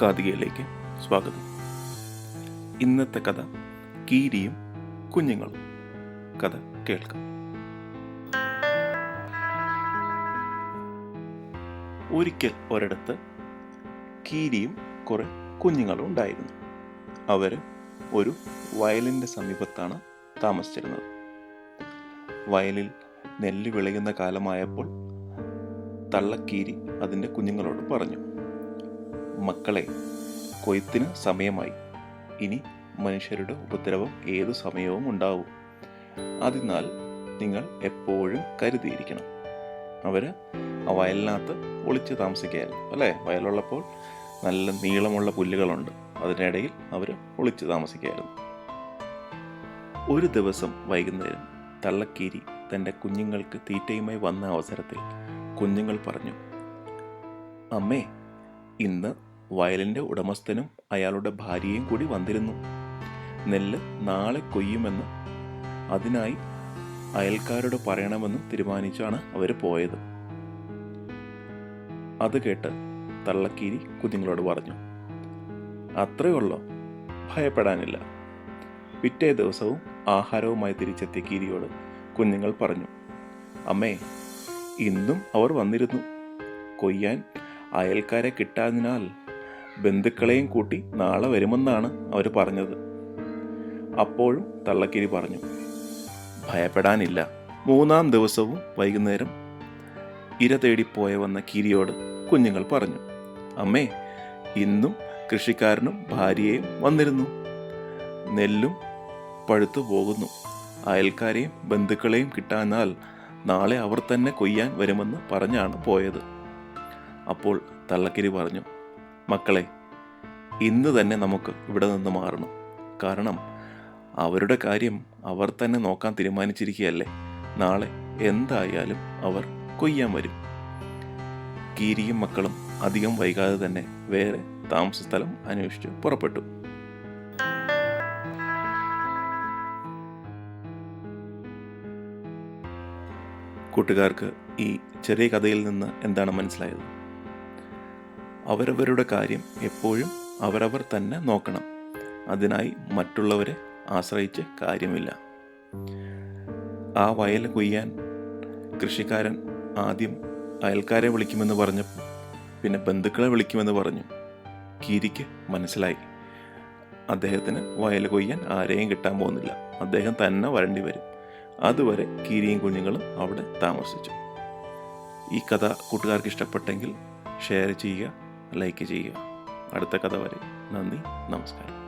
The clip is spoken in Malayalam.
കാതികയിലേക്ക് സ്വാഗതം. ഇന്നത്തെ കഥ കീരിയും കുഞ്ഞുങ്ങളും. കഥ കേൾക്കാം. ഒരിക്കൽ ഒരിടത്ത് കീരിയും കുറെ കുഞ്ഞുങ്ങളും ഉണ്ടായിരുന്നു. അവര് ഒരു വയലിൻ്റെ സമീപത്താണ് താമസിച്ചിരുന്നത്. വയലിൽ നെല്ല് വിളയുന്ന കാലമായപ്പോൾ തള്ളക്കീരി അതിൻ്റെ കുഞ്ഞുങ്ങളോട് പറഞ്ഞു, മക്കളെ, കൊയ്ത്തിന് സമയമായി. ഇനി മനുഷ്യരുടെ ഉപദ്രവം ഏതു സമയവും ഉണ്ടാവും. അതിനാൽ നിങ്ങൾ എപ്പോഴും കരുതിയിരിക്കണം. അവര് ആ വയലിനകത്ത് ഒളിച്ച് താമസിക്കുകയായിരുന്നു അല്ലേ. വയലുള്ളപ്പോൾ നല്ല നീളമുള്ള പുല്ലുകളുണ്ട്, അതിനിടയിൽ അവർ ഒളിച്ച് താമസിക്കുകയായിരുന്നു. ഒരു ദിവസം വൈകുന്നേരം തള്ളക്കീരി തൻ്റെ കുഞ്ഞുങ്ങൾക്ക് തീറ്റയുമായി വന്ന അവസരത്തിൽ കുഞ്ഞുങ്ങൾ പറഞ്ഞു, അമ്മേ, ഇന്ന് വയലിൻ്റെ ഉടമസ്ഥനും അയാളുടെ ഭാര്യയും കൂടി വന്നിരുന്നു. നെല്ല് നാളെ കൊയ്യുമെന്ന്, അതിനായി അയൽക്കാരോട് പറയണമെന്നും തീരുമാനിച്ചാണ് അവർ പോയത്. അത് കേട്ട് തള്ളക്കീരി കുഞ്ഞുങ്ങളോട് പറഞ്ഞു, അത്രയുള്ളോ? ഭയപ്പെടാനില്ല. പിറ്റേ ദിവസവും ആഹാരവുമായി തിരിച്ചെത്തിയ കീരിയോട് കുഞ്ഞുങ്ങൾ പറഞ്ഞു, അമ്മേ, ഇന്നും അവർ വന്നിരുന്നു. കൊയ്യാൻ അയൽക്കാരെ കിട്ടാതിനാൽ ബന്ധുക്കളെയും കൂട്ടി നാളെ വരുമെന്നാണ് അവർ പറഞ്ഞത്. അപ്പോഴും തള്ളക്കീരി പറഞ്ഞു, ഭയപ്പെടാനില്ല. മൂന്നാം ദിവസവും വൈകുന്നേരം ഇര തേടിപ്പോയ വന്ന കീരിയോട് കുഞ്ഞുങ്ങൾ പറഞ്ഞു, അമ്മേ, ഇന്നും കൃഷിക്കാരനും ഭാര്യയും വന്നിരുന്നു. നെല്ലും പഴുത്തു പോകുന്നു. അയൽക്കാരെയും ബന്ധുക്കളെയും കിട്ടാനാൽ നാളെ അവർ തന്നെ കൊയ്യാൻ വരുമെന്ന് പറഞ്ഞാണ് പോയത്. അപ്പോൾ തള്ളക്കീരി പറഞ്ഞു, മക്കളെ, ഇന്ന് തന്നെ നമുക്ക് ഇവിടെ നിന്ന് മാറണം. കാരണം അവരുടെ കാര്യം അവർ തന്നെ നോക്കാൻ തീരുമാനിച്ചിരിക്കുകയല്ലേ. നാളെ എന്തായാലും അവർ കൊയ്യാൻ വരും. കീരിയും മക്കളും അധികം വൈകാതെ തന്നെ വേറെ താമസ സ്ഥലം അന്വേഷിച്ച് പുറപ്പെട്ടു. കൂട്ടുകാർക്ക് ഈ ചെറിയ കഥയിൽ നിന്ന് എന്താണ് മനസ്സിലായത്? അവരവരുടെ കാര്യം എപ്പോഴും അവരവർ തന്നെ നോക്കണം. അതിനായി മറ്റുള്ളവരെ ആശ്രയിച്ച് കാര്യമില്ല. ആ വയൽ കൊയ്യാൻ കൃഷിക്കാരൻ ആദ്യം അയൽക്കാരെ വിളിക്കുമെന്ന് പറഞ്ഞപ്പോൾ പിന്നെ ബന്ധുക്കളെ വിളിക്കുമെന്ന് പറഞ്ഞു. കീരിക്ക് മനസ്സിലായി, അദ്ദേഹത്തിന് വയൽ കൊയ്യാൻ ആരെയും കിട്ടാൻ പോകുന്നില്ല. അദ്ദേഹം തന്നെ വരേണ്ടി വരും. അതുവരെ കീരിയും കുഞ്ഞുങ്ങളും അവിടെ താമസിച്ചു. ഈ കഥ കൂട്ടുകാർക്ക് ഇഷ്ടപ്പെട്ടെങ്കിൽ ഷെയർ ചെയ്യുക, ലൈക്ക് ചെയ്യുക. അടുത്ത കഥ വരെ നന്ദി, നമസ്കാരം.